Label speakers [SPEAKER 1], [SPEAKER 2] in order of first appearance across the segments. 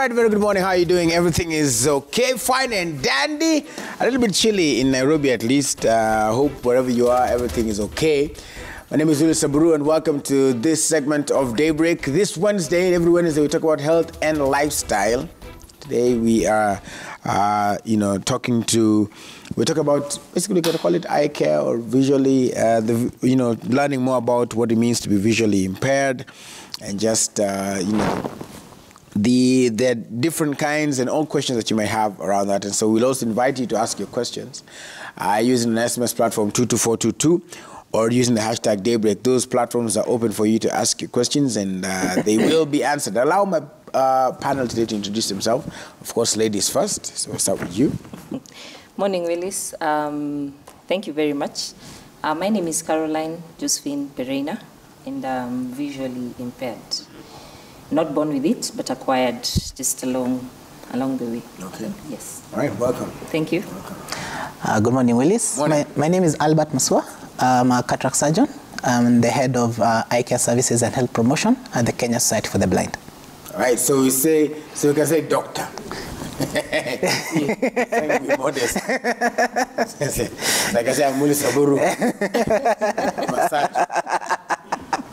[SPEAKER 1] right, very good morning. How are you doing? Everything is okay, fine and dandy. A little bit chilly in Nairobi at least. Hope wherever you are, everything is okay. My name is Julius Saburu and welcome to this segment of Daybreak. This Wednesday, every Wednesday, we talk about health and lifestyle. Today we are, we talk about, basically, we can call it eye care or visually, learning more about what it means to be visually impaired and just, the different kinds and all questions that you may have around that. And so we'll also invite you to ask your questions using an SMS platform 22422 or using the hashtag Daybreak. Those platforms are open for you to ask your questions and they will be answered. Allow my panel today to introduce themselves. Of course, ladies first. So we'll start with you.
[SPEAKER 2] Morning, Willis. Thank you very much. My name is Caroline Josephine Pereira and I'm visually impaired. Not born with it, but acquired just along the way.
[SPEAKER 1] Okay.
[SPEAKER 2] Yes.
[SPEAKER 1] All right, welcome.
[SPEAKER 2] Thank you.
[SPEAKER 1] Welcome.
[SPEAKER 3] Good morning, Willis. My name is Albert Masua. I'm a cataract surgeon. I'm the head of eye care services and health promotion at the Kenya Society for the Blind.
[SPEAKER 1] All right, so we can say doctor. Trying to be modest. Like I said, I'm Willis Saburu. Massage.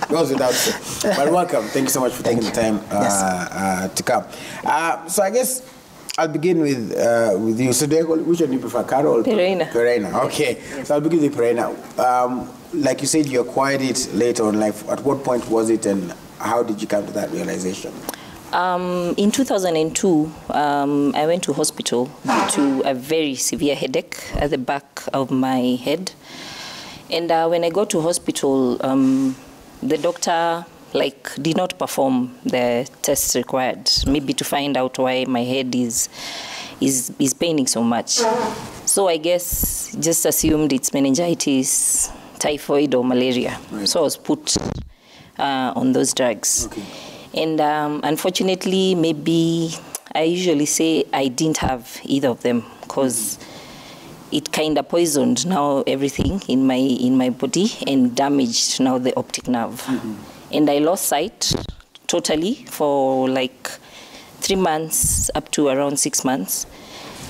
[SPEAKER 1] Goes without saying. But welcome. Thank you so much for taking the time to come. So I guess I'll begin with you. So which one do you prefer, Caro or
[SPEAKER 2] Pereira?
[SPEAKER 1] Pereira. Okay. Yes. So I'll begin with Pereira. Like you said, you acquired it later in life. At what point was it, and how did you come to that realization?
[SPEAKER 2] In 2002, I went to hospital due to a very severe headache at the back of my head. And when I got to hospital, the doctor did not perform the tests required, maybe to find out why my head is paining so much. So I guess just assumed it's meningitis, typhoid or malaria. Right. So I was put on those drugs. Okay. And unfortunately, maybe I usually say I didn't have either of them because it kind of poisoned now everything in my body and damaged now the optic nerve. Mm-hmm. And I lost sight totally for 3 months up to around 6 months.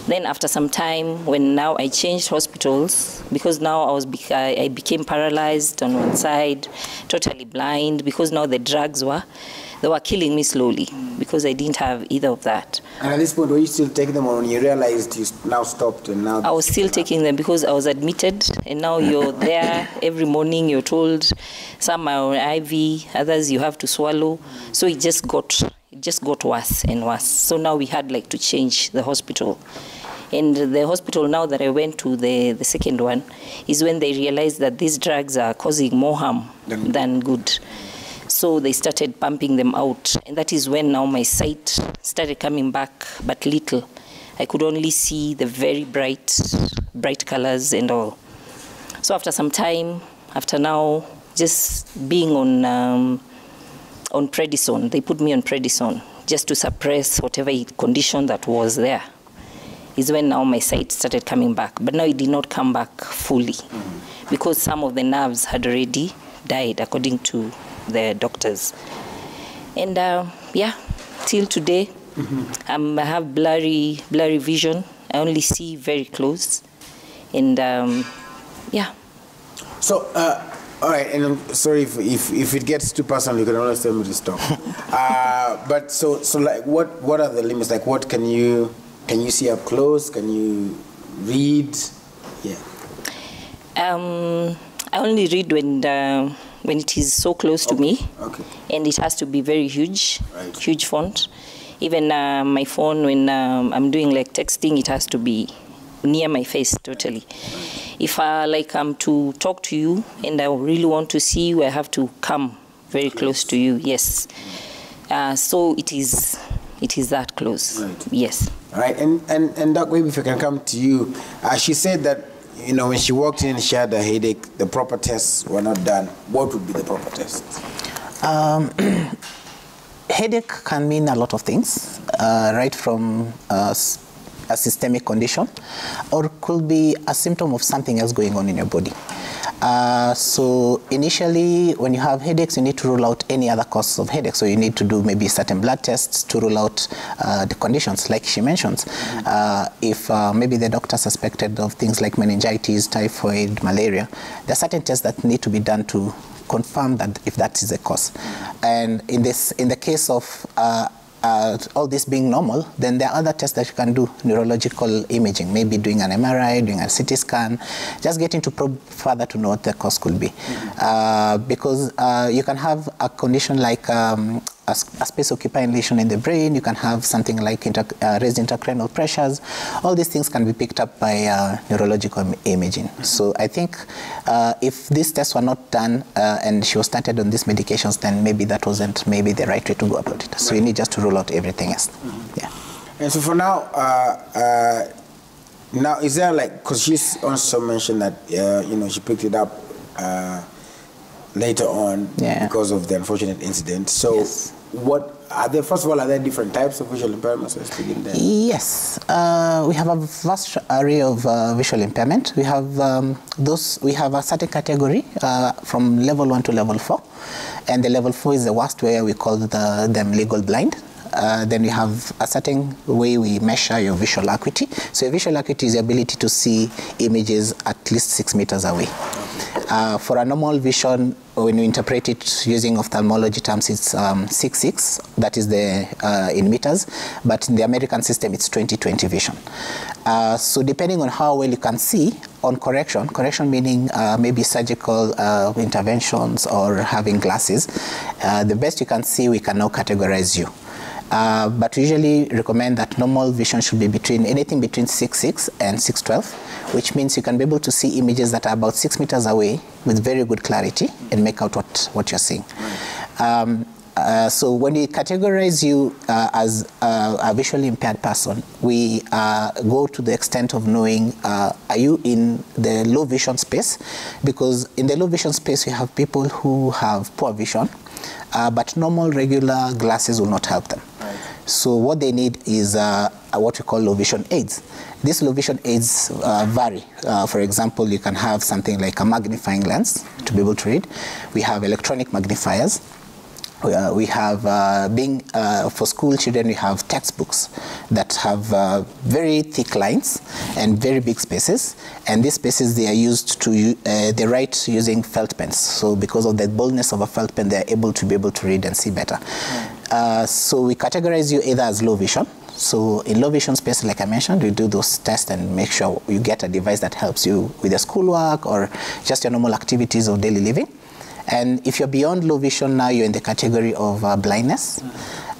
[SPEAKER 2] Then after some time, when now I changed hospitals, because now I became paralyzed on one side, totally blind, because now the drugs were killing me slowly, because I didn't have either of that.
[SPEAKER 1] And at this point, were you still taking them, or when you realized you now stopped and now?
[SPEAKER 2] I was still taking them because I was admitted, and now you're there every morning. You're told some are on IV, others you have to swallow. So it just got worse and worse. So now we had to change the hospital. And the hospital now that I went to, the second one, is when they realized that these drugs are causing more harm than good. So they started pumping them out. And that is when now my sight started coming back, but little. I could only see the very bright colors and all. So after some time, after now just being on prednisone, they put me on prednisone just to suppress whatever condition that was there, is when now my sight started coming back. But now it did not come back fully because some of the nerves had already died, according to the doctors. And till today, I have blurry vision. I only see very close. And
[SPEAKER 1] So, all right, and I'm sorry if it gets too personal, you can always tell me to stop. But so what are the limits? What can you see up close? Can you read? Yeah.
[SPEAKER 2] I only read when it is so close to me, and it has to be very huge, huge font. Even my phone, when I'm doing texting, it has to be near my face totally. If I'm to talk to you and I really want to see you, I have to come very close to you. Yes. So it is that close. Right. Yes.
[SPEAKER 1] All right, and Doc, maybe if I can come to you, she said that when she walked in and she had a headache, the proper tests were not done. What would be the proper tests?
[SPEAKER 3] Headache can mean a lot of things, right from a systemic condition, or could be a symptom of something else going on in your body. So initially, when you have headaches, you need to rule out any other causes of headache. So you need to do maybe certain blood tests to rule out the conditions, like she mentions. If maybe the doctor suspected of things like meningitis, typhoid, malaria, there are certain tests that need to be done to confirm that if that is the cause. And in the case of all this being normal, then there are other tests that you can do, neurological imaging, maybe doing an MRI, doing a CT scan, just getting to probe further to know what the cause could be. Because you can have a condition like a space-occupying lesion in the brain, you can have something like raised intracranial pressures. All these things can be picked up by neurological imaging. So I think if these tests were not done and she was started on these medications, then maybe that wasn't maybe the right way to go about it. So you need just to rule out everything else. Yeah.
[SPEAKER 1] And so for now, now is there like, because she's also mentioned that you know, she picked it up later on because of the unfortunate incident. So yes. What are there, first of all, are there different types of visual impairments? Let's begin there.
[SPEAKER 3] Yes, we have a vast array of visual impairment. We have we have a certain category from level 1 to level 4, and the level 4 is the worst, where we call them legal blind. Then we have a certain way we measure your visual acuity. So your visual acuity is the ability to see images at least 6 meters away. For a normal vision, when you interpret it using ophthalmology terms, it's 6.6, that is in meters, but in the American system, it's 20/20 vision. So depending on how well you can see, on correction meaning maybe surgical interventions or having glasses, the best you can see, we can now categorize you. But we usually recommend that normal vision should be anything between 6.6 and 6.12, which means you can be able to see images that are about 6 meters away with very good clarity and make out what you're seeing. So when we categorize you as a visually impaired person, we go to the extent of knowing, are you in the low vision space? Because in the low vision space, we have people who have poor vision, but normal regular glasses will not help them. So what they need is what we call low vision aids. These low vision aids vary. For example, you can have something like a magnifying lens to be able to read. We have electronic magnifiers. We have, for school children, we have textbooks that have very thick lines and very big spaces. And these spaces, they are used to, they write using felt pens. So because of the boldness of a felt pen, they're able to read and see better. So we categorize you either as low vision. So in low vision space, like I mentioned, we do those tests and make sure you get a device that helps you with your schoolwork or just your normal activities of daily living. And if you're beyond low vision, now you're in the category of blindness.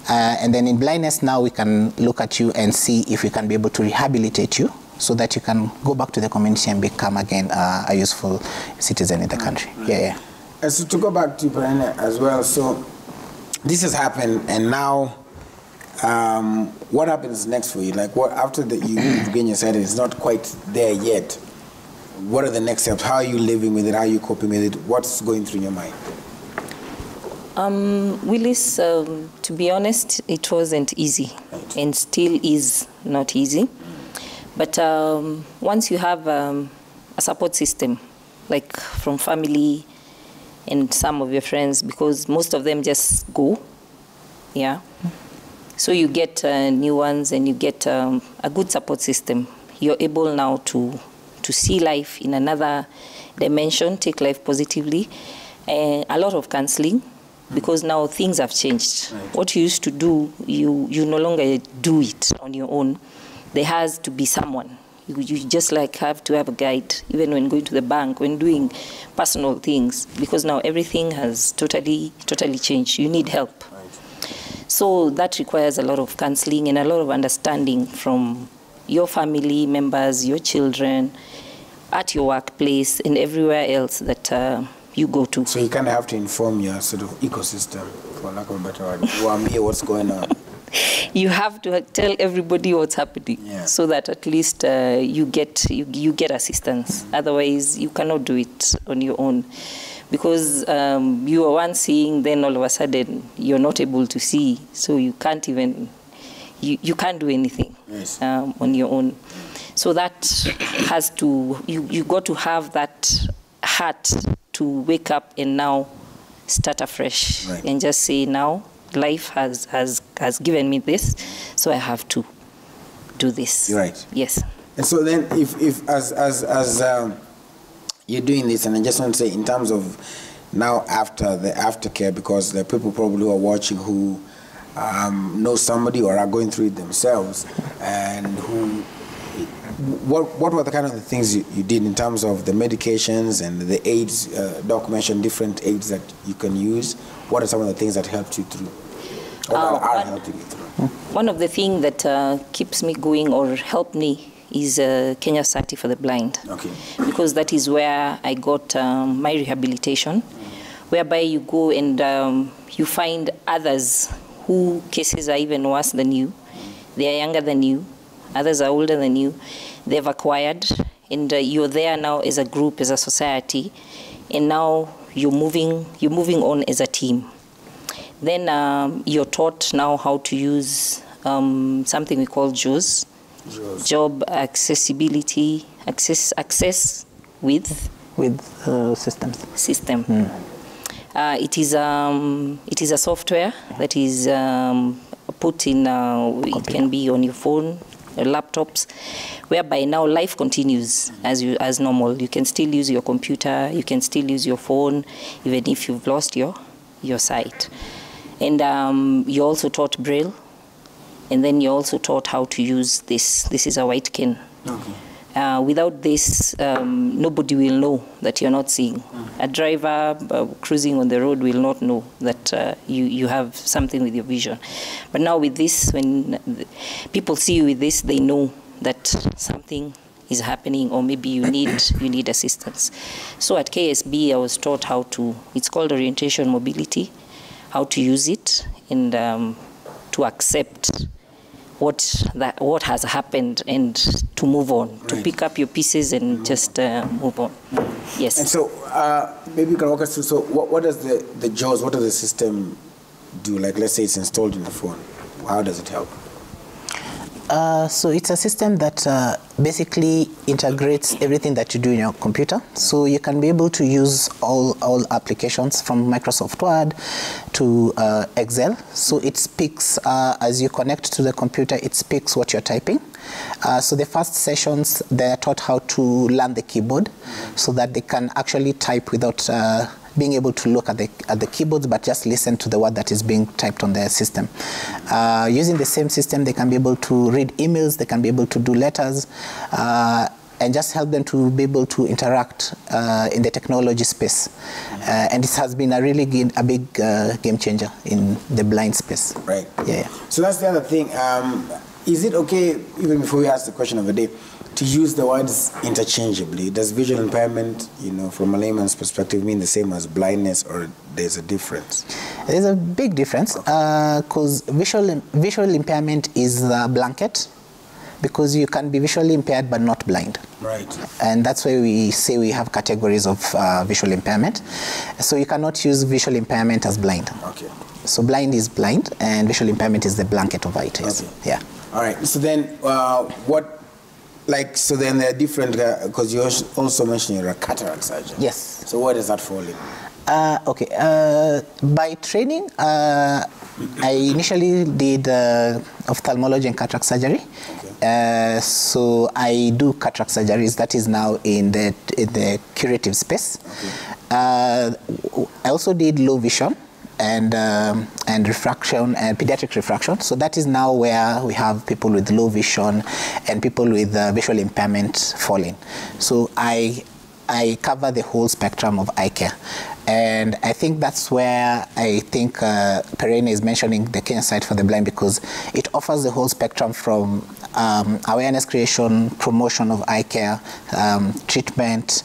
[SPEAKER 3] And then in blindness, now we can look at you and see if we can be able to rehabilitate you so that you can go back to the community and become again a useful citizen in the country. Yeah.
[SPEAKER 1] And so to go back to Ibrahim as well, so this has happened, and now what happens next for you? Like, what after that you gain your sight and it's not quite there yet? What are the next steps? How are you living with it? How are you coping with it? What's going through your mind?
[SPEAKER 2] Willis, to be honest, it wasn't easy, and still is not easy. But once you have a support system, like from family and some of your friends, because most of them just go, yeah. So you get new ones and you get a good support system. You're able now to see life in another dimension, take life positively, and a lot of counseling, because now things have changed. Right. What you used to do, you no longer do it on your own. There has to be someone. You just like have to have a guide, even when going to the bank, when doing personal things, because now everything has totally changed. You need help. Right. So that requires a lot of counseling and a lot of understanding from your family members, your children, at your workplace, and everywhere else that you go to.
[SPEAKER 1] So you kind of have to inform your sort of ecosystem, for lack of a better word. Well, I'm here, what's going on?
[SPEAKER 2] You have to tell everybody what's happening, so that at least you get assistance. Otherwise, you cannot do it on your own, because you are once seeing, then all of a sudden you're not able to see, so you can't even. You can't do anything on your own. So that has to, you got to have that heart to wake up and now start afresh,
[SPEAKER 1] right,
[SPEAKER 2] and just say, now life has given me this, so I have to do this.
[SPEAKER 1] Right.
[SPEAKER 2] Yes.
[SPEAKER 1] And so then, if as you're doing this, and I just want to say, in terms of now after the aftercare, because there are people probably who are watching who know somebody or are going through it themselves, and who, what were the kind of the things you did in terms of the medications and the aids, Doc mentioned different aids that you can use. What are some of the things that helped you through? Or that are helping you through?
[SPEAKER 2] One of the things that keeps me going or helped me is Kenya Sati for the Blind.
[SPEAKER 1] Okay.
[SPEAKER 2] Because that is where I got my rehabilitation, whereby you go and you find others who cases are even worse than you. They are younger than you. Others are older than you. They've acquired, and you're there now as a group, as a society, and now you're moving on as a team. Then you're taught now how to use something we call JOS, job accessibility, access with
[SPEAKER 3] systems.
[SPEAKER 2] System. It is a software that is put in. It can be on your phone, laptops, whereby now life continues as normal. You can still use your computer. You can still use your phone, even if you've lost your sight. And you're also taught Braille, and then you're also taught how to use this. This is a white cane. Okay. Without this, nobody will know that you're not seeing. A driver cruising on the road will not know that you have something with your vision. But now with this, when people see you with this, they know that something is happening, or maybe you need assistance. So at KSB, I was taught how to. It's called orientation mobility. How to use it, and to accept what has happened, and to move on, to pick up your pieces and just move on. Yes.
[SPEAKER 1] And so maybe you can walk us through. So what does the JAWS? What does the system do? Like, let's say it's installed in the phone. How does it help?
[SPEAKER 3] So it's a system that basically integrates everything that you do in your computer. So you can be able to use all applications from Microsoft Word to Excel. So it speaks, as you connect to the computer, it speaks what you're typing. So the first sessions, they're taught how to learn the keyboard so that they can actually type without being able to look at the keyboards, but just listen to the word that is being typed on their system. Using the same system, they can be able to read emails, they can be able to do letters, and just help them to be able to interact in the technology space. And it has been a really big game changer in the blind space.
[SPEAKER 1] Right.
[SPEAKER 3] Yeah.
[SPEAKER 1] So that's the other thing. Is it okay, even before we ask the question of the day, to use the words interchangeably? Does visual impairment, from a layman's perspective, mean the same as blindness, or there's a difference?
[SPEAKER 3] There's a big difference, because visual impairment is a blanket, because you can be visually impaired but not blind.
[SPEAKER 1] Right.
[SPEAKER 3] And that's why we say we have categories of visual impairment. So you cannot use visual impairment as blind.
[SPEAKER 1] Okay.
[SPEAKER 3] So blind is blind, and visual impairment is the blanket of it.
[SPEAKER 1] Okay.
[SPEAKER 3] Yeah.
[SPEAKER 1] All right. So then, so then there are different, because you also mentioned you're a cataract surgeon.
[SPEAKER 3] Yes.
[SPEAKER 1] So where does that fall in?
[SPEAKER 3] Okay. By training, I initially did ophthalmology and cataract surgery. Okay. So I do cataract surgeries. That is now in the curative space. Okay. I also did low vision and refraction and pediatric refraction. So that is now where we have people with low vision and people with visual impairment falling. So I cover the whole spectrum of eye care. And I think that's where I think Perrine is mentioning the Kenya Site for the Blind, because it offers the whole spectrum from awareness creation, promotion of eye care, treatment,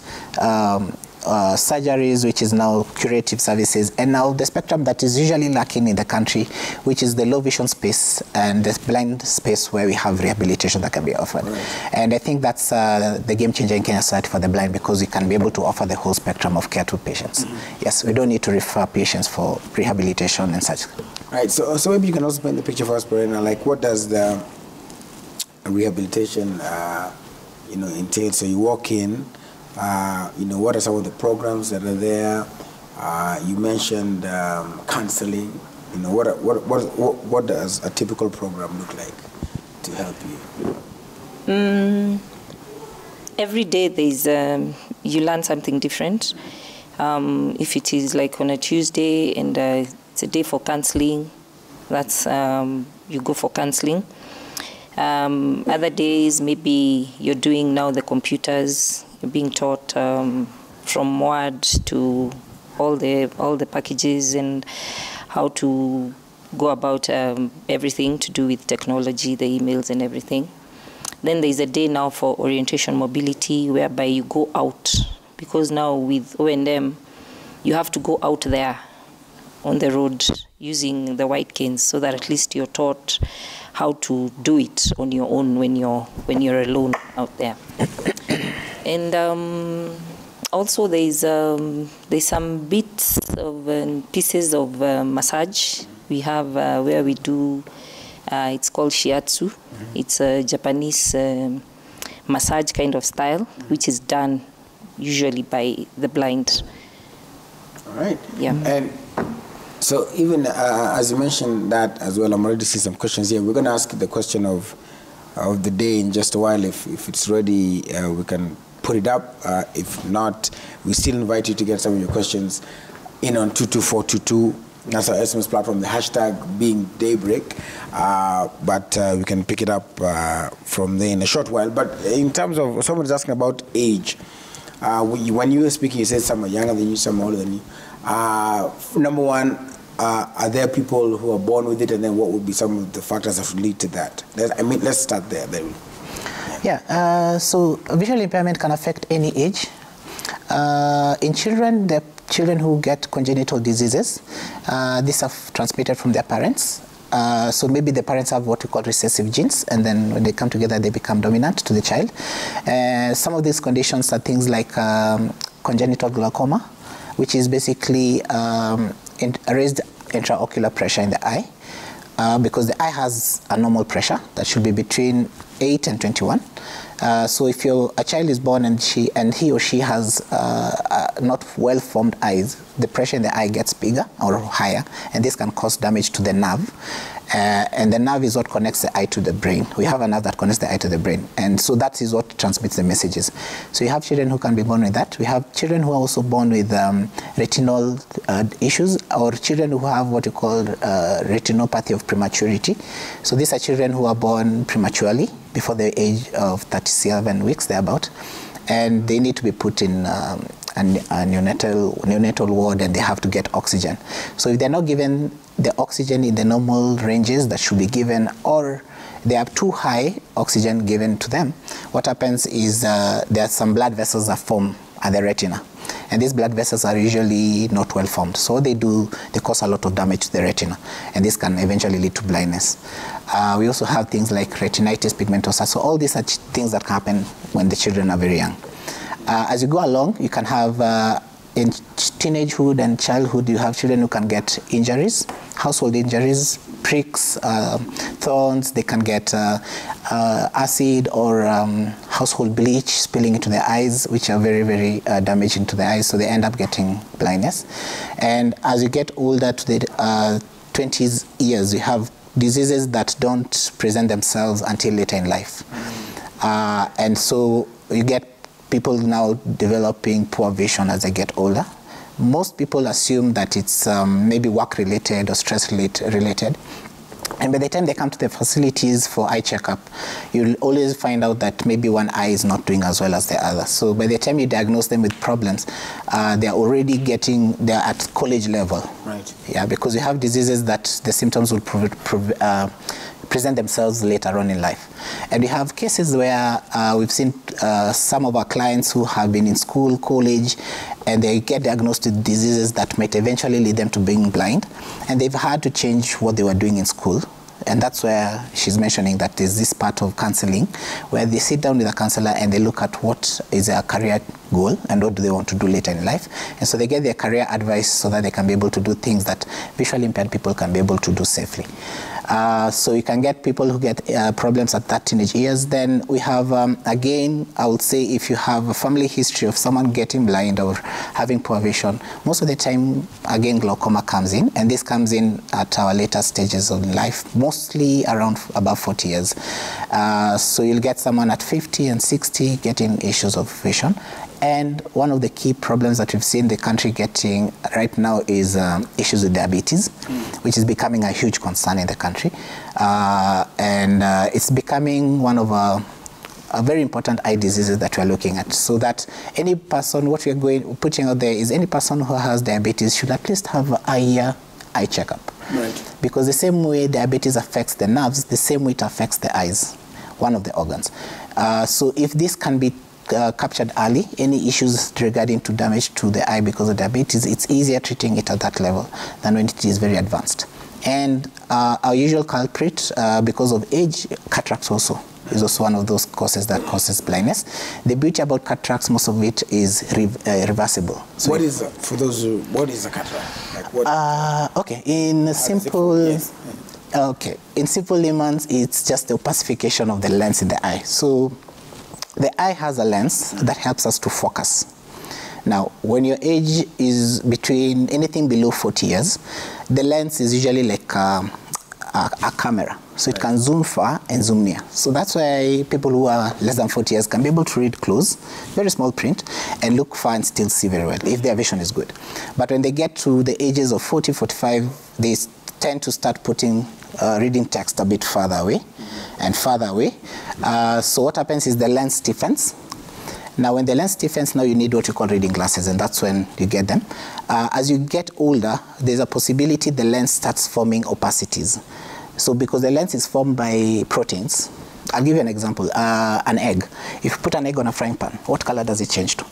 [SPEAKER 3] surgeries, which is now curative services, and now the spectrum that is usually lacking in the country, which is the low vision space and the blind space, where we have rehabilitation that can be offered. Right. And I think that's the game changer in Kenya Site for the Blind, because we can be able to offer the whole spectrum of care to patients. Mm-hmm. Yes, we don't need to refer patients for rehabilitation and such.
[SPEAKER 1] Right. So maybe you can also paint the picture for us, Perrine. Like, what does the rehabilitation entail? So you walk in. what are some of the programs that are there? You mentioned counseling. What does a typical program look like to help you?
[SPEAKER 2] Every day there's you learn something different. If it is like on a Tuesday and it's a day for counseling, that's you go for counseling. Other days maybe you're doing now the computers. You're being taught from Word to all the packages and how to go about everything to do with technology, the emails and everything. Then there's a day now for orientation mobility, whereby you go out, because now with O&M, you have to go out there on the road using the white canes, so that at least you're taught how to do it on your own when you're alone out there. And also there's some bits of pieces of massage. We have where we do. It's called shiatsu. It's a Japanese massage kind of style, which is done usually by the blind.
[SPEAKER 1] All right.
[SPEAKER 2] Yeah.
[SPEAKER 1] And so even as you mentioned that as well, I'm already seeing some questions here. We're going to ask the question of the day in just a while. If it's ready, we can put it up. If not, we still invite you to get some of your questions in on 22422. That's our SMS platform, the hashtag being Daybreak. But we can pick it up from there in a short while. But in terms of, someone's asking about age. When you were speaking, you said some are younger than you, some are older than you. Number one, are there people who are born with it? And then what would be some of the factors that would lead to that? Let's start there.
[SPEAKER 3] Yeah, so visual impairment can affect any age. In children, the children who get congenital diseases, these are transmitted from their parents. So maybe the parents have what we call recessive genes, and then when they come together, they become dominant to the child. Some of these conditions are things like congenital glaucoma, which is basically raised intraocular pressure in the eye, because the eye has a normal pressure that should be between 8 and 21. So if a child is born and he or she has not well-formed eyes, the pressure in the eye gets bigger or higher, and this can cause damage to the nerve. And the nerve is what connects the eye to the brain. We have a nerve that connects the eye to the brain, and so that is what transmits the messages. So you have children who can be born with that. We have children who are also born with retinal issues, or children who have what you call retinopathy of prematurity. So these are children who are born prematurely, before the age of 37 weeks, thereabout, and they need to be put in a neonatal ward, and they have to get oxygen. So if they're not given the oxygen in the normal ranges that should be given, or they have too high oxygen given to them, what happens is there are some blood vessels that form at the retina. And these blood vessels are usually not well formed. So they cause a lot of damage to the retina, and this can eventually lead to blindness. We also have things like retinitis pigmentosa. So all these are things that can happen when the children are very young. As you go along, you can have in teenagehood and childhood, you have children who can get injuries, household injuries, pricks, thorns. They can get acid or household bleach spilling into their eyes, which are very, very damaging to the eyes. So they end up getting blindness. And as you get older to the 20s years, you have diseases that don't present themselves until later in life. And so you get people now developing poor vision as they get older. Most people assume that it's maybe work-related or stress-related. And by the time they come to the facilities for eye checkup, you'll always find out that maybe one eye is not doing as well as the other. So by the time you diagnose them with problems, they're at college level. Right. Yeah, because you have diseases that the symptoms will present themselves later on in life. And we have cases where we've seen some of our clients who have been in school, college, and they get diagnosed with diseases that might eventually lead them to being blind, and they've had to change what they were doing in school. And that's where she's mentioning that there's this part of counseling where they sit down with a counselor and they look at what is their career goal and what do they want to do later in life. And so they get their career advice so that they can be able to do things that visually impaired people can be able to do safely. So you can get people who get problems at that teenage years. Then we have, again, I would say if you have a family history of someone getting blind or having poor vision, most of the time, again, glaucoma comes in. And this comes in at our later stages of life, mostly around above 40 years. So you'll get someone at 50 and 60 getting issues of vision. And one of the key problems that we've seen the country getting right now is issues with diabetes, which is becoming a huge concern in the country. And it's becoming one of a very important eye diseases that we're looking at. So that any person, what we're putting out there is any person who has diabetes should at least have a year eye checkup. Right. Because the same way diabetes affects the nerves, the same way it affects the eyes, one of the organs. So if this can be captured early, any issues regarding to damage to the eye because of diabetes, it's easier treating it at that level than when it is very advanced. And our usual culprit, because of age, cataracts also is also one of those causes that causes blindness. The beauty about cataracts, most of it is reversible. So
[SPEAKER 1] what is, for those who, what is a cataract? Like what?
[SPEAKER 3] Okay, in simple,
[SPEAKER 1] yes.
[SPEAKER 3] Okay, in simple layman's, it's just the opacification of the lens in the eye. So the eye has a lens that helps us to focus. Now, when your age is between anything below 40 years, the lens is usually like a camera. So it can zoom far and zoom near. So that's why people who are less than 40 years can be able to read close, very small print, and look far and still see very well, if their vision is good. But when they get to the ages of 40, 45, they tend to start putting reading text a bit farther away and farther away. So what happens is the lens stiffens. Now when the lens stiffens, now you need what you call reading glasses, and that's when you get them. As you get older, there's a possibility the lens starts forming opacities. So because the lens is formed by proteins, I'll give you an example, an egg. If you put an egg on a frying pan, what color does it change to?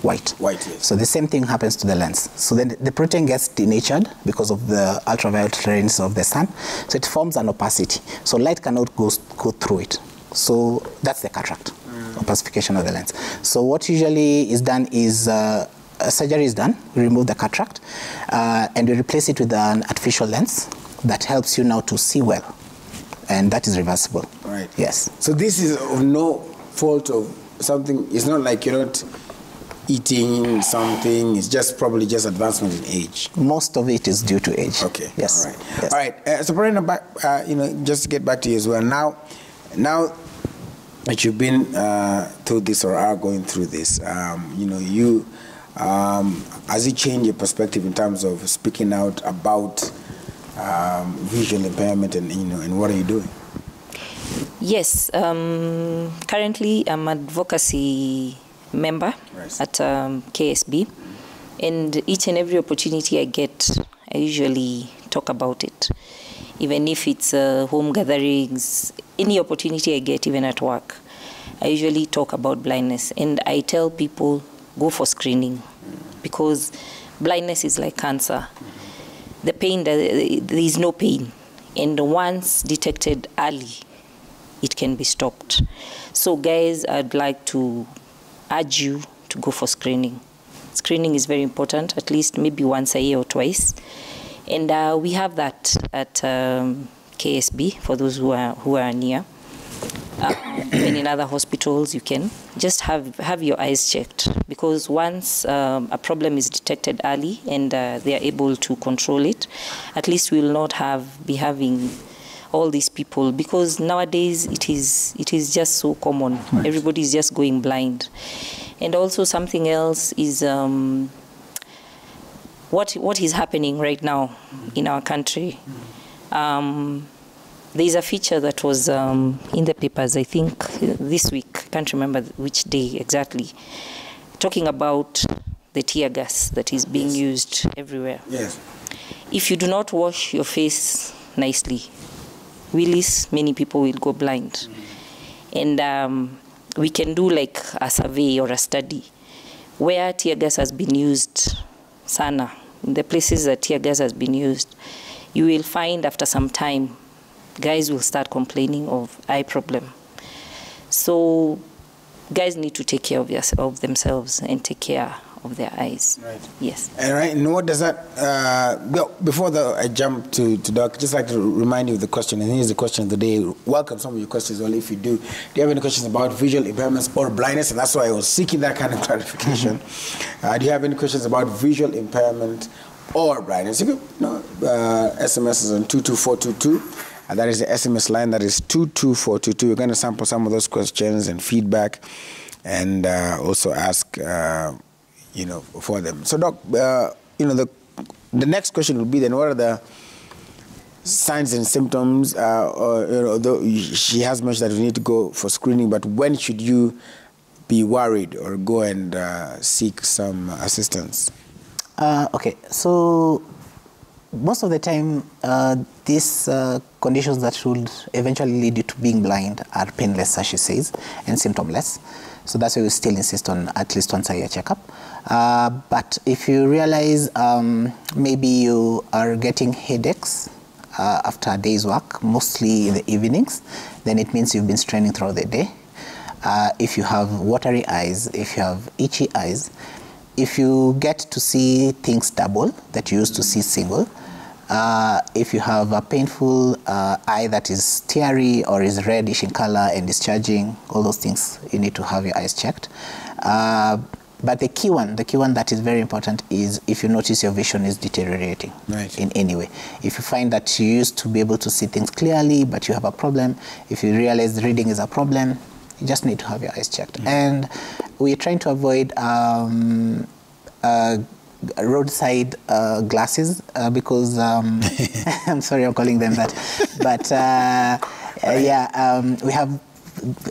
[SPEAKER 3] White.
[SPEAKER 1] White, yes.
[SPEAKER 3] So the same thing happens to the lens. So then the protein gets denatured because of the ultraviolet rays of the sun. So it forms an opacity. So light cannot go through it. So that's the cataract, opacification of the lens. So what usually is done is surgery is done. We remove the cataract and we replace it with an artificial lens that helps you now to see well. And that is reversible.
[SPEAKER 1] Right.
[SPEAKER 3] Yes.
[SPEAKER 1] So this is of no fault of something. It's not like you're not eating something. It's just probably just advancement in age. Most of it is due to age. Okay.
[SPEAKER 3] Yes.
[SPEAKER 1] All right.
[SPEAKER 3] Yes.
[SPEAKER 1] All right. So, Brenda, just to get back to you as well. Now that you've been through this or are going through this, has it changed your perspective in terms of speaking out about visual impairment and what are you doing?
[SPEAKER 2] Yes. Currently, I'm an advocacy member at KSB, and each and every opportunity I get, I usually talk about it. Even if it's home gatherings, any opportunity I get, even at work, I usually talk about blindness. And I tell people, go for screening, because blindness is like cancer. The pain, there is no pain. And once detected early, it can be stopped. So guys, I'd like to urge you to go for screening. Screening is very important, at least maybe once a year or twice. And we have that at KSB for those who are near. Even in other hospitals, you can just have your eyes checked, because once a problem is detected early and they are able to control it, at least we will not be having all these people, because nowadays it is just so common. Right. Everybody is just going blind. And also something else is what is happening right now in our country. There's a feature that was in the papers, I think this week, I can't remember which day exactly, talking about the tear gas that is being used everywhere.
[SPEAKER 1] Yes.
[SPEAKER 2] If you do not wash your face nicely, many people will go blind. And we can do like a survey or a study where tear gas has been used, sana, in the places that tear gas has been used. You will find after some time, guys will start complaining of eye problem. So guys need to take care of themselves and take care of their eyes.
[SPEAKER 1] Right.
[SPEAKER 2] Yes.
[SPEAKER 1] And right, and what does that, before I jump to Doc, just like to remind you of the question, and here's the question of the day. Welcome some of your questions, only if you do. Do you have any questions about visual impairments or blindness? And that's why I was seeking that kind of clarification. Do you have any questions about visual impairment or blindness? You could, SMS is on 22422. That is the SMS line, that is 22422. We're going to sample some of those questions and feedback, and also ask, for them. So, Doc, the next question will be then, what are the signs and symptoms? Although she has mentioned that we need to go for screening, but when should you be worried or go and seek some assistance?
[SPEAKER 3] Okay, so most of the time, these conditions that should eventually lead you to being blind are painless, as she says, and symptomless. So that's why we still insist on at least once a year checkup. But if you realize maybe you are getting headaches after a day's work, mostly in the evenings, then it means you've been straining throughout the day. If you have watery eyes, if you have itchy eyes, if you get to see things double that you used to see single, if you have a painful eye that is teary or is reddish in color and discharging, all those things, you need to have your eyes checked. But the key one that is very important is if you notice your vision is deteriorating in any way. If you find that you used to be able to see things clearly, but you have a problem, if you realize the reading is a problem, you just need to have your eyes checked. And we're trying to avoid roadside glasses because I'm sorry I'm calling them that, but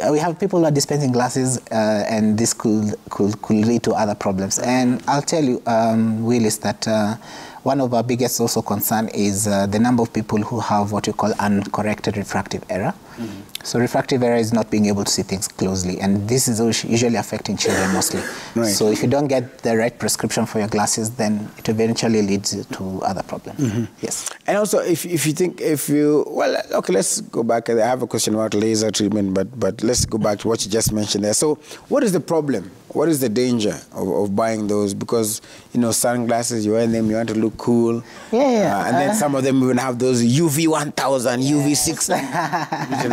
[SPEAKER 3] we have people who are dispensing glasses, and this could lead to other problems. And I'll tell you, Willis, that one of our biggest also concern is the number of people who have what you call uncorrected refractive error. So refractive error is not being able to see things closely, and this is usually affecting children mostly. So if you don't get the right prescription for your glasses, then it eventually leads to other problems. Yes.
[SPEAKER 1] And also, if you think, okay, let's go back. I have a question about laser treatment, but let's go back to what you just mentioned there. So what is the problem? What is the danger of buying those? Because, sunglasses, you wear them, you want to look cool.
[SPEAKER 3] Yeah.
[SPEAKER 1] And then some of them even have those UV 1000, UV 6000.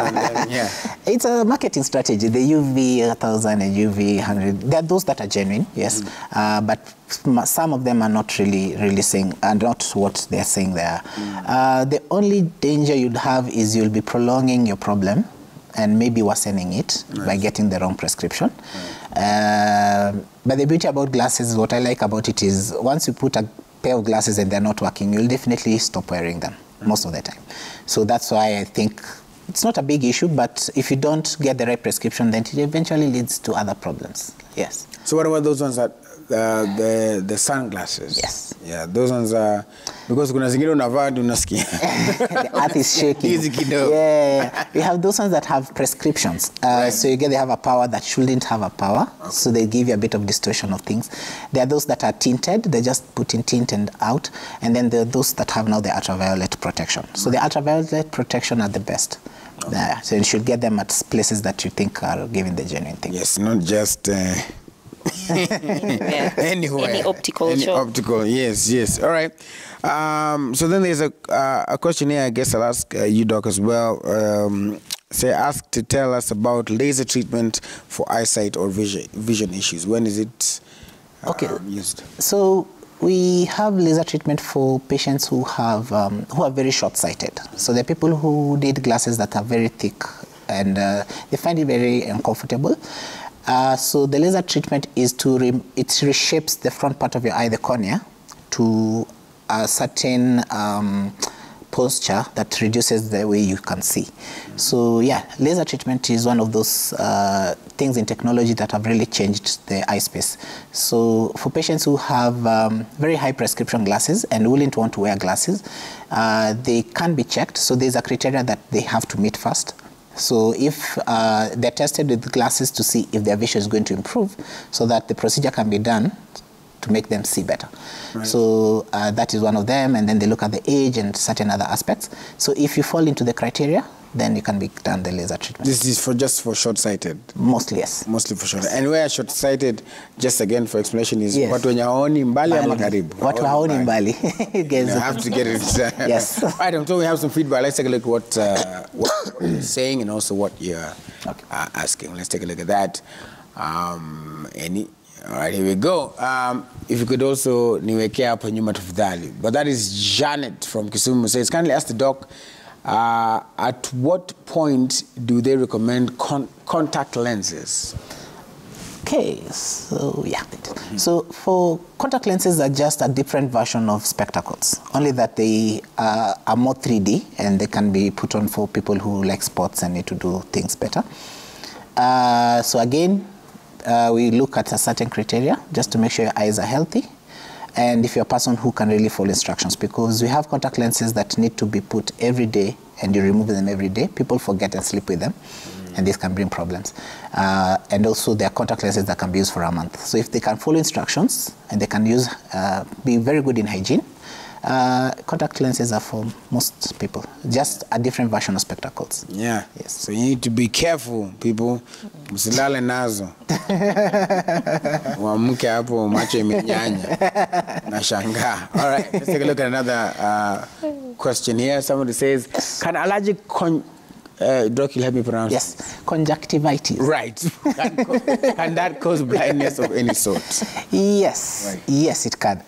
[SPEAKER 3] It's a marketing strategy. The UV 1000 and UV 100, there are those that are genuine, yes. But some of them are not really saying, and not what they're saying there. The only danger you'd have is you'll be prolonging your problem and maybe worsening it by getting the wrong prescription. But the beauty about glasses, what I like about it is once you put a pair of glasses and they're not working, you'll definitely stop wearing them most of the time. So that's why I think it's not a big issue, but if you don't get the right prescription, then it eventually leads to other problems. Yes.
[SPEAKER 1] So what about those ones that the sunglasses?
[SPEAKER 3] Yes.
[SPEAKER 1] Yeah, those ones are because kuna zingine unavaa ndio unasikia.
[SPEAKER 3] The earth is shaking. Yeah. We have those ones that have prescriptions. So they have a power that shouldn't have a power. Okay. So they give you a bit of distortion of things. There are those that are tinted. They just put in tint and out. And then there are those that have now the ultraviolet protection. So the ultraviolet protection are the best. Okay. So you should get them at places that you think are giving the genuine thing.
[SPEAKER 1] Yes, not just... Anywhere.
[SPEAKER 2] Any optical shop.
[SPEAKER 1] Optical, yes. All right. So then there's a question here, I guess I'll ask you, Doc, as well. Ask to tell us about laser treatment for eyesight or vision issues. When is it used? So we have laser treatment for patients who are very short-sighted. So there are people who need glasses that are very thick, and they find it very uncomfortable. So the laser treatment is it reshapes the front part of your eye, the cornea, to a certain posture that reduces the way you can see. So yeah, laser treatment is one of those things in technology that have really changed the eye space. So for patients who have very high prescription glasses and willing to want to wear glasses, they can be checked. So there's a criteria that they have to meet first. So if they're tested with glasses to see if their vision is going to improve, so that the procedure can be done
[SPEAKER 3] to make them see better.
[SPEAKER 1] Right.
[SPEAKER 3] So that is one of them, and then they look at the age and certain other aspects. So if you fall into the criteria, then you can be done the laser treatment.
[SPEAKER 1] This is just for short-sighted?
[SPEAKER 3] Mostly, yes.
[SPEAKER 1] Mostly for short. And where short-sighted, just again for explanation, is
[SPEAKER 3] yes.
[SPEAKER 1] watu wenye haoni mbali ama karibu?
[SPEAKER 3] Watu haoni mbali.
[SPEAKER 1] You have to get it.
[SPEAKER 3] Yes.
[SPEAKER 1] All right, I'm told we have some feedback. Let's take a look at what you're saying and also what you're asking. Let's take a look at that. All right, here we go. If you could also niweke hapo nyuma tafadhali. But that is Janet from Kisumu. Says, kindly ask the doc, at what point do they recommend contact lenses?
[SPEAKER 3] Okay, so yeah. So for contact lenses are just a different version of spectacles, only that they are more 3D and they can be put on for people who like sports and need to do things better. So again, we look at a certain criteria just to make sure your eyes are healthy. And if you're a person who can really follow instructions, because we have contact lenses that need to be put every day and you remove them every day. People forget and sleep with them, and this can bring problems. And also there are contact lenses that can be used for a month. So if they can follow instructions and they can use, be very good in hygiene, contact lenses are for most people, just a different version of spectacles.
[SPEAKER 1] Yeah.
[SPEAKER 3] Yes.
[SPEAKER 1] So you need to be careful, people. Msilale nazo. Wamuke hapo macho imenyanya. Nashangaa. All right, let's take a look at another question here. Somebody says, can allergic Doc, you'll help me pronounce.
[SPEAKER 3] Yes, conjunctivitis.
[SPEAKER 1] Right. Can that cause blindness of any sort?
[SPEAKER 3] Yes,
[SPEAKER 1] right.
[SPEAKER 3] Yes, it can.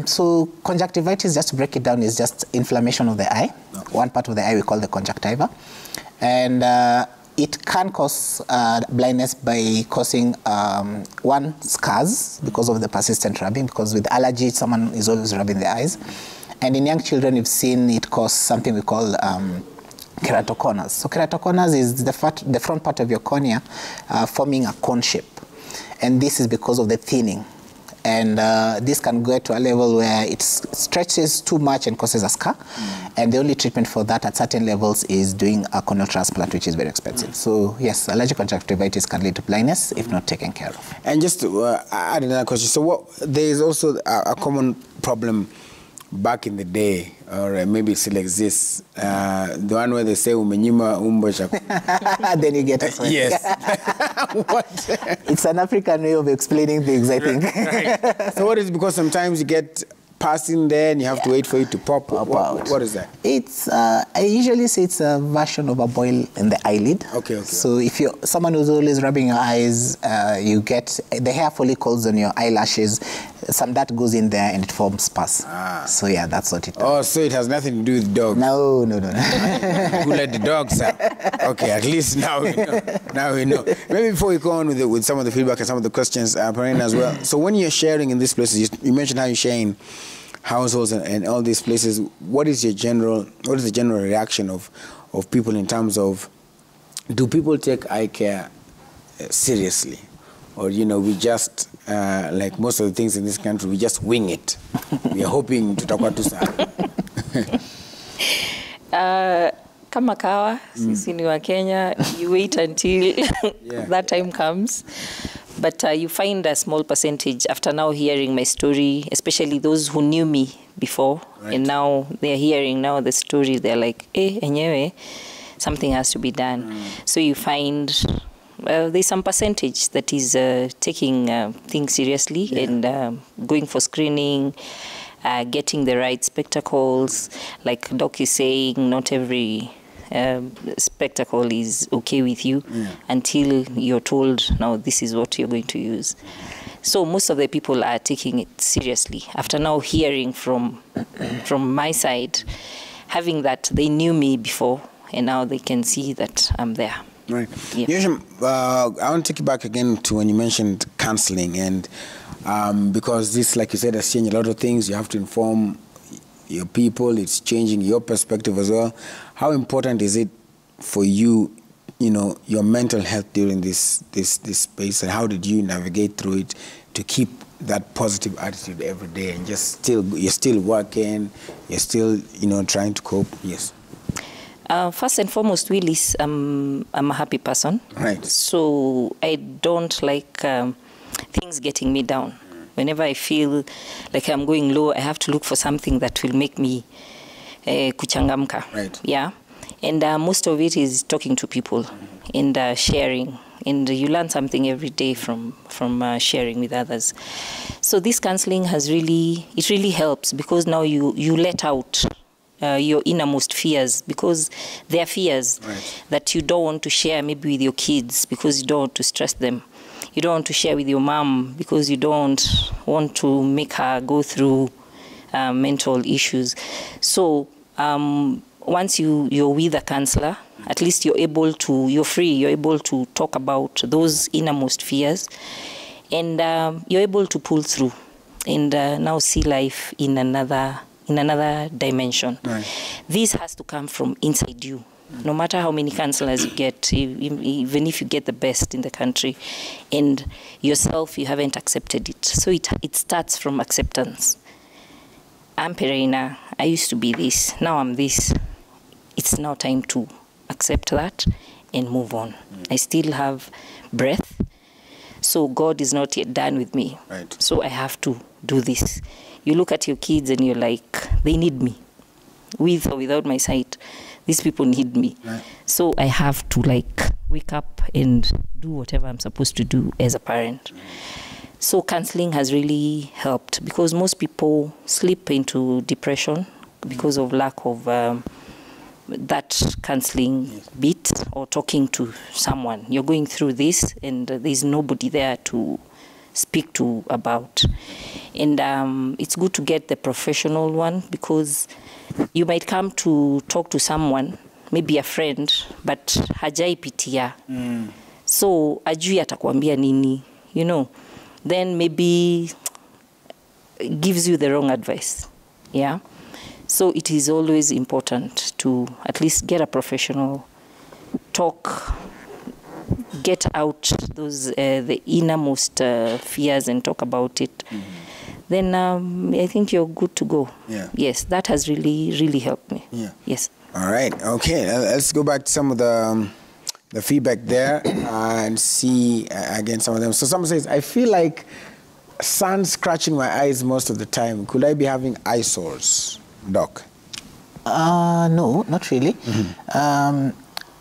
[SPEAKER 3] So conjunctivitis, just to break it down, is just inflammation of the eye. Okay. One part of the eye we call the conjunctiva. And it can cause blindness by causing, one, scars because of the persistent rubbing, because with allergy, someone is always rubbing their eyes. And in young children, we've seen it cause something we call keratoconus. So keratoconus is the front part of your cornea forming a cone shape. And this is because of the thinning. And this can go to a level where it stretches too much and causes a scar. And the only treatment for that at certain levels is doing a corneal transplant, which is very expensive. So yes, allergic conjunctivitis can lead to blindness if not taken care of.
[SPEAKER 1] And just to add another question, so there is also a common problem back in the day, or maybe it still exists, the one where they say umenyima umbo chako.
[SPEAKER 3] Then you get a
[SPEAKER 1] yes. What?
[SPEAKER 3] It's an African way of explaining things, I think.
[SPEAKER 1] Right. So what is, because sometimes you get passing there and you have to wait for it to pop out. What is that?
[SPEAKER 3] It's I usually say it's a version of a boil in the eyelid.
[SPEAKER 1] Okay.
[SPEAKER 3] So if you're someone who's always rubbing your eyes, you get the hair follicles on your eyelashes. Some that goes in there and it forms pus. So yeah, that's what it does.
[SPEAKER 1] Oh, so it has nothing to do with dogs?
[SPEAKER 3] No.
[SPEAKER 1] Who let the dogs out? Okay, at least now we know. Now we know. Maybe before we go on with some of the feedback and some of the questions, Parina as well. So when you're sharing in these places, you mentioned how you're sharing households and all these places. What is the general reaction of people in terms of, do people take eye care seriously? Or, we just, like most of the things in this country, we just wing it. We are hoping to talk about
[SPEAKER 2] Kama kawa, sisi ni wa Kenya, you wait until that time comes. But you find a small percentage after now hearing my story, especially those who knew me before, right. And now they're hearing now the story, they're like, enyewe, something has to be done. So you find there's some percentage that is taking things seriously and going for screening, getting the right spectacles. Like Doc is saying, not every spectacle is okay with you until you're told, now this is what you're going to use. So most of the people are taking it seriously. After now hearing from my side, having that they knew me before, and now they can see that I'm there.
[SPEAKER 1] Right.
[SPEAKER 2] Yeah.
[SPEAKER 1] I want to take you back again to when you mentioned counseling, and because this, like you said, has changed a lot of things. You have to inform your people. It's changing your perspective as well. How important is it for you, your mental health during this space, and how did you navigate through it to keep that positive attitude every day, and you're still working, you're still trying to cope? Yes.
[SPEAKER 2] First and foremost, Willis, I'm a happy person.
[SPEAKER 1] Right.
[SPEAKER 2] So I don't like things getting me down. Whenever I feel like I'm going low, I have to look for something that will make me kuchangamka.
[SPEAKER 1] Right.
[SPEAKER 2] Yeah. And most of it is talking to people and sharing. And you learn something every day from sharing with others. So this counseling really helps, because now you let out your innermost fears, because they are fears that you don't want to share maybe with your kids, because you don't want to stress them. You don't want to share with your mom because you don't want to make her go through mental issues. So once you're with a counselor, at least you're free, you're able to talk about those innermost fears, and you're able to pull through and now see life in another dimension.
[SPEAKER 1] Right.
[SPEAKER 2] This has to come from inside you. No matter how many counselors you get, even if you get the best in the country, and yourself, you haven't accepted it. So it starts from acceptance. I'm Perina, I used to be this, now I'm this. It's now time to accept that and move on. I still have breath, so God is not yet done with me.
[SPEAKER 1] Right.
[SPEAKER 2] So I have to do this. You look at your kids and you're like, they need me. With or without my sight, these people need me.
[SPEAKER 1] Right.
[SPEAKER 2] So I have to wake up and do whatever I'm supposed to do as a parent. So counseling has really helped, because most people slip into depression because of lack of that counseling bit, or talking to someone. You're going through this and there's nobody there to speak to about. And it's good to get the professional one, because you might come to talk to someone, maybe a friend, but hajai pitia. So ajui atakwambia nini, then maybe gives you the wrong advice. Yeah. So it is always important to at least get a professional, talk, get out those the innermost fears and talk about it. Then I think you're good to go.
[SPEAKER 1] Yeah.
[SPEAKER 2] Yes, that has really helped me.
[SPEAKER 1] Yeah.
[SPEAKER 2] Yes.
[SPEAKER 1] All right. Okay. Let's go back to some of the feedback there and see again some of them. So someone says, I feel like sun scratching my eyes most of the time. Could I be having eye sores, Doc?
[SPEAKER 3] No, not really.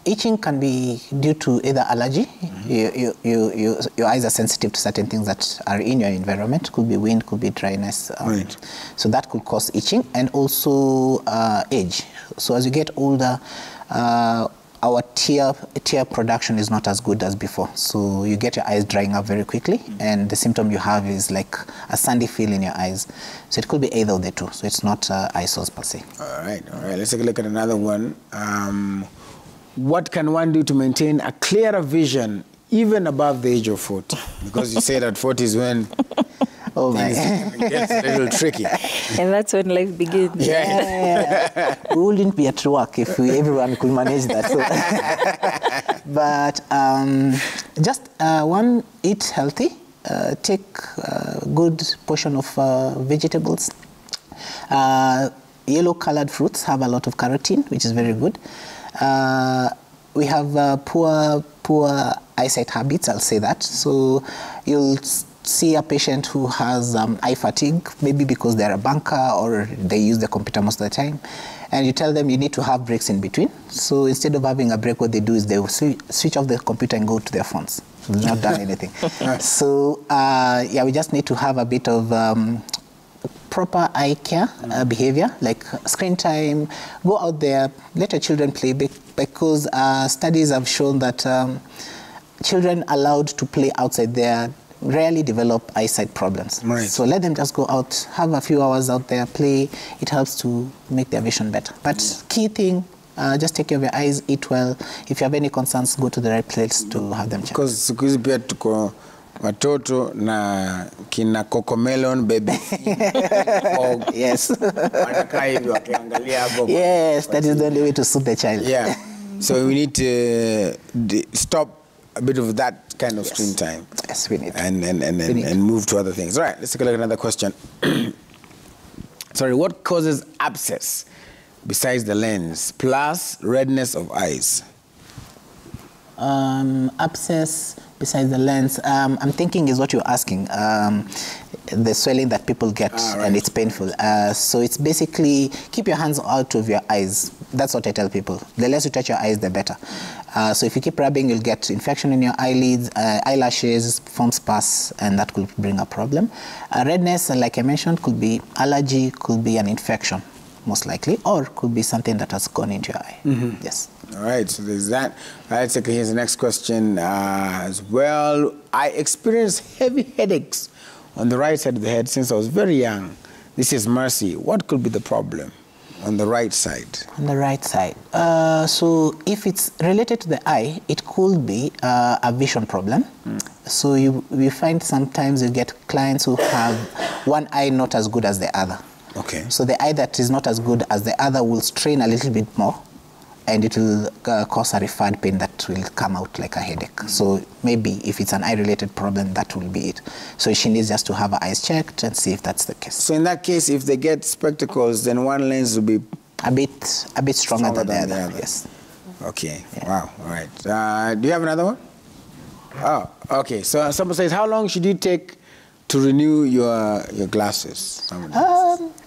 [SPEAKER 3] Itching can be due to either allergy. Your eyes are sensitive to certain things that are in your environment. Could be wind, could be dryness.
[SPEAKER 1] Right.
[SPEAKER 3] So that could cause itching, and also age. So as you get older, our tear production is not as good as before. So you get your eyes drying up very quickly, and the symptom you have is like a sandy feel in your eyes. So it could be either of the two. So it's not eye sores per se.
[SPEAKER 1] All right. Let's take a look at another one. What can one do to maintain a clearer vision even above the age of 40? Because you say that 40 is when it gets a little tricky.
[SPEAKER 2] And that's when life begins.
[SPEAKER 3] Yeah. We wouldn't be at work if everyone could manage that. So. But just one, eat healthy. Take a good portion of vegetables. Yellow-colored fruits have a lot of carotene, which is very good. We have poor eyesight habits, I'll say that. So you'll see a patient who has eye fatigue, maybe because they're a banker or they use the computer most of the time. And you tell them you need to have breaks in between. So instead of having a break, what they do is they will switch off the computer and go to their phones. So they've not done anything. So we just need to have a bit of proper eye care behavior, like screen time. Go out there, let your children play, because studies have shown that children allowed to play outside there rarely develop eyesight problems.
[SPEAKER 1] Right.
[SPEAKER 3] So let them just go out, have a few hours out there, play. It helps to make their vision better. But key thing, just take care of your eyes, eat well. If you have any concerns, go to the right place to have them checked.
[SPEAKER 1] Because siku hizi pia tuko watoto na kina cocomelon baby.
[SPEAKER 3] Yes.
[SPEAKER 1] Wanakaa hivi wakiangalia hapo.
[SPEAKER 3] Yes, that is the only way to suit the child.
[SPEAKER 1] Yeah. So we need to stop a bit of that kind of screen time.
[SPEAKER 3] Yes, we need.
[SPEAKER 1] And move to other things. All right, let's take a look at another question. Sorry, what causes abscess besides the lens plus redness of eyes?
[SPEAKER 3] Abscess besides the lens, I'm thinking is what you're asking. The swelling that people get, right, and it's painful. So it's basically keep your hands out of your eyes. That's what I tell people. The less you touch your eyes, the better. So if you keep rubbing, you'll get infection in your eyelids, eyelashes, forms pus, and that could bring a problem. Redness, like I mentioned, could be allergy, could be an infection, most likely, or could be something that has gone into your eye. Mm-hmm. Yes.
[SPEAKER 1] All right, so there's that. All right, so here's the next question as well. I experience heavy headaches on the right side of the head since I was very young. This is Mercy. What could be the problem on the right side?
[SPEAKER 3] On the right side. So if it's related to the eye, it could be a vision problem. So you find sometimes you get clients who have one eye not as good as the other.
[SPEAKER 1] Okay.
[SPEAKER 3] So the eye that is not as good as the other will strain a little bit more, and it will cause a referred pain that will come out like a headache. So maybe if it's an eye-related problem, that will be it. So she needs just to have her eyes checked and see if that's the case.
[SPEAKER 1] So in that case, if they get spectacles, then one lens will be
[SPEAKER 3] a bit stronger than the other. Yes.
[SPEAKER 1] Okay. Yeah. Wow. All right. Do you have another one? Oh, okay. So someone says, how long should you take to renew your glasses?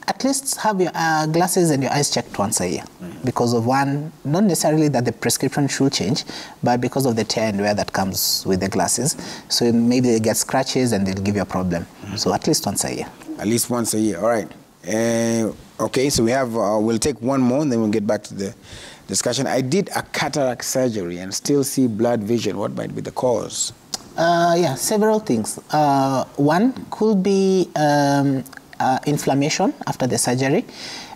[SPEAKER 3] At least have your glasses and your eyes checked once a year. Because of one, not necessarily that the prescription should change, but because of the tear and wear that comes with the glasses. So maybe they get scratches and they'll give you a problem. So at least once a year.
[SPEAKER 1] At least once a year. All right. Okay, so we have, we'll take one more and then we'll get back to the discussion. I did a cataract surgery and still see blurred vision. What might be the cause?
[SPEAKER 3] Yeah, several things. One could be inflammation after the surgery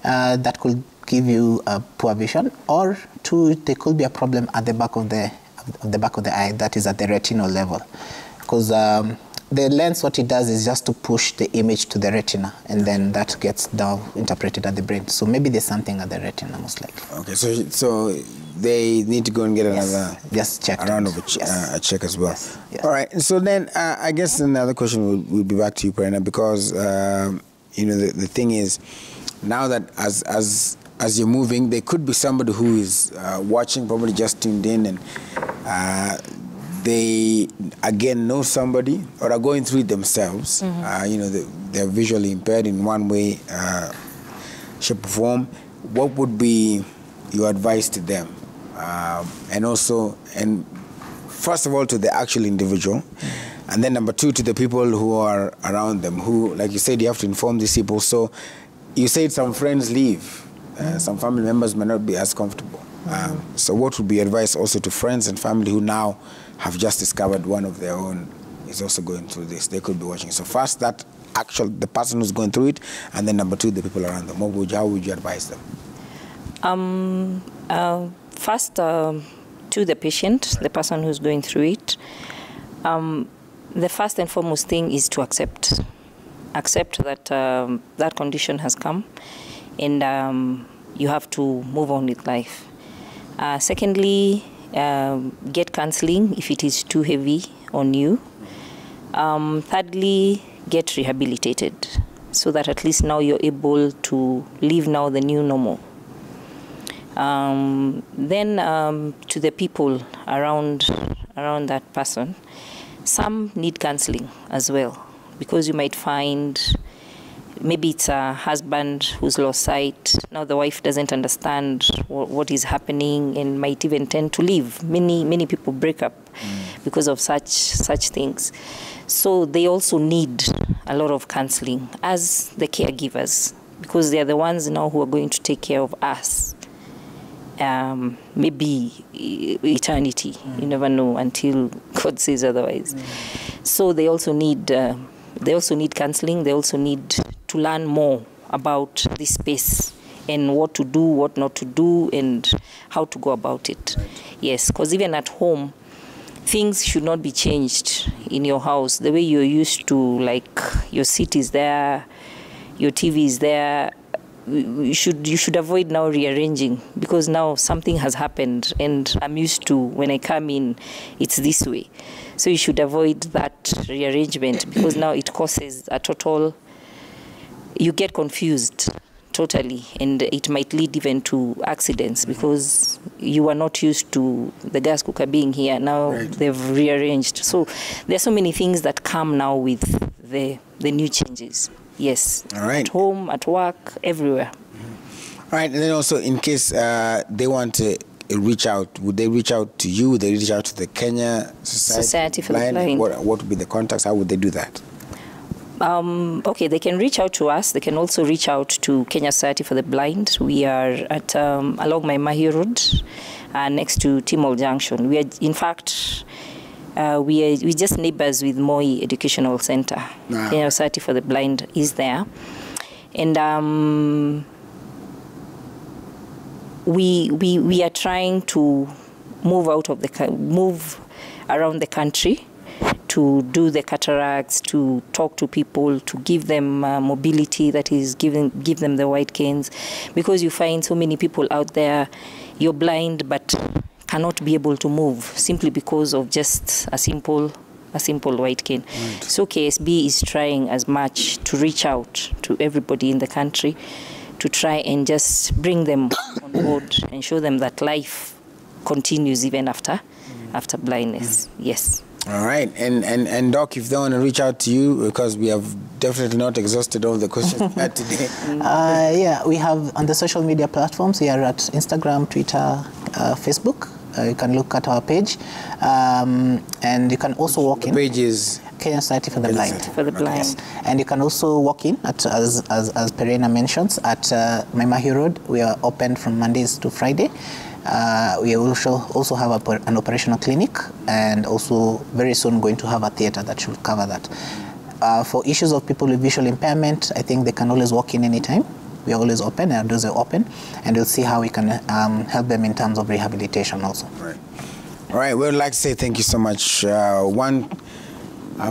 [SPEAKER 3] that could give you poor vision, or two, there could be a problem at the back of the eye, that is at the retinal level, because the lens, what it does is just to push the image to the retina, and then that gets now interpreted at the brain. So maybe there's something at the retina, most likely.
[SPEAKER 1] Okay, so they need to go and get another
[SPEAKER 3] just check
[SPEAKER 1] round of a check as well.
[SPEAKER 3] Yes. Yes.
[SPEAKER 1] All right. So then, I guess another question will be back to you, Prerna, because you know the thing is, now that as you're moving, there could be somebody who is watching, probably just tuned in, and they again know somebody or are going through it themselves. You know, they're visually impaired in one way, shape or form. What would be your advice to them? And also, and first of all, to the actual individual, and then number two, to the people who are around them, who, like you said, you have to inform these people. So you said some friends leave, some family members may not be as comfortable. So what would be advice also to friends and family who now have just discovered one of their own is also going through this? They could be watching. So first, the person who's going through it, and then number two, the people around them. How would you advise them?
[SPEAKER 2] First, to the patient, the person who's going through it, the first and foremost thing is to accept that that condition has come, and you have to move on with life. Secondly, get counseling if it is too heavy on you. Thirdly, get rehabilitated so that at least now you're able to live now the new normal. Then to the people around that person, some need counseling as well, because you might find maybe it's a husband who's lost sight. Now the wife doesn't understand what is happening and might even tend to leave. Many people break up because of such things. So they also need a lot of counseling as the caregivers, because they are the ones now who are going to take care of us. Maybe eternity. You never know until God says otherwise. So they also need counseling. They also need to learn more about this space and what to do, what not to do, and how to go about it. Yes, because even at home, things should not be changed in your house. The way you're used to, like your seat is there, your TV is there. You should avoid now rearranging, because now something has happened and I'm used to when I come in, it's this way. So you should avoid that rearrangement, because now it causes a total, you get confused totally. And it might lead even to accidents because you are not used to the gas cooker being here. Now they've rearranged. So there are so many things that come now with the new changes. Yes.
[SPEAKER 1] All right.
[SPEAKER 2] At home, at work, everywhere.
[SPEAKER 1] All right. And then also, in case they want to reach out, would they reach out to you? Would they reach out to the Kenya
[SPEAKER 2] Society for the Blind?
[SPEAKER 1] What would be the contacts? How would they do that?
[SPEAKER 2] Okay, they can reach out to us. They can also reach out to Kenya Society for the Blind. We are at along Maimahi Road, next to Timol Junction. We are, in fact, we just neighbors with Moi Educational Center. Kenya Society for the Blind is there, and we are trying to move around the country to do the cataracts, to talk to people, to give them mobility, that is, give them the white canes, because you find so many people out there, you're blind but cannot be able to move simply because of just a simple white cane. Right. So KSB is trying as much to reach out to everybody in the country to try and just bring them on board and show them that life continues even after blindness. Yes.
[SPEAKER 1] All right, and Doc, if they want to reach out to you, because we have definitely not exhausted all the questions we had today.
[SPEAKER 3] Yeah, we have on the social media platforms. We are at Instagram, Twitter, Facebook. You can look at our page, and you can also walk in.
[SPEAKER 1] The page is
[SPEAKER 3] Kenya Society for the Blind.
[SPEAKER 2] For the blind.
[SPEAKER 3] Yes. And you can also walk in at, as Perena mentions, at Maimahi Road. We are open from Mondays to Friday. We also have an operational clinic, and also very soon going to have a theater that should cover that. For issues of people with visual impairment, I think they can always walk in anytime. We are always open, our doors are open, and we'll see how we can help them in terms of rehabilitation also.
[SPEAKER 1] Right. All right, we would like to say thank you so much. One,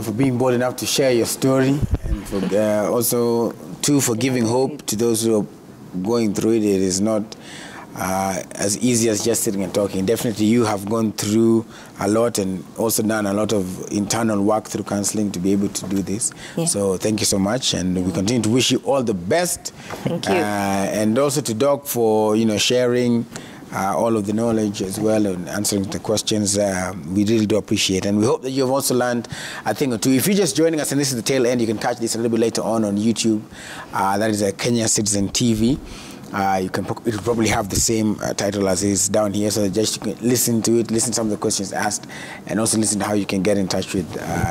[SPEAKER 1] for being bold enough to share your story, and for, also, two, for giving hope to those who are going through it. It is not as easy as just sitting and talking. Definitely you have gone through a lot and also done a lot of internal work through counseling to be able to do this. Yeah. So thank you so much, and we continue to wish you all the best.
[SPEAKER 2] Thank you.
[SPEAKER 1] And also to Doc for sharing all of the knowledge as well and answering the questions. We really do appreciate, and we hope that you have also learned a thing or two. If you're just joining us and this is the tail end, you can catch this a little bit later on YouTube. That is Kenya Citizen TV. It will probably have the same title as is down here, so that just you can listen to it, listen to some of the questions asked, and also listen to how you can get in touch with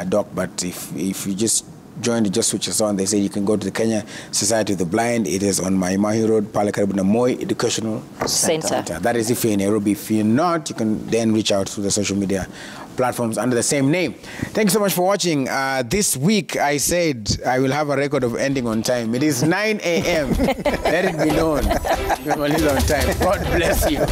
[SPEAKER 1] Doc. But if you just joined the Just Switch Us On, they say you can go to the Kenya Society of the Blind. It is on Maimahi Road, Pale karibu na Moi Educational Center. That is if you're in Nairobi. If you're not, you can then reach out to the social media platforms under the same name. Thank you so much for watching. This week, I said I will have a record of ending on time. It is 9 a.m. Let it be known. We're on time. God bless you.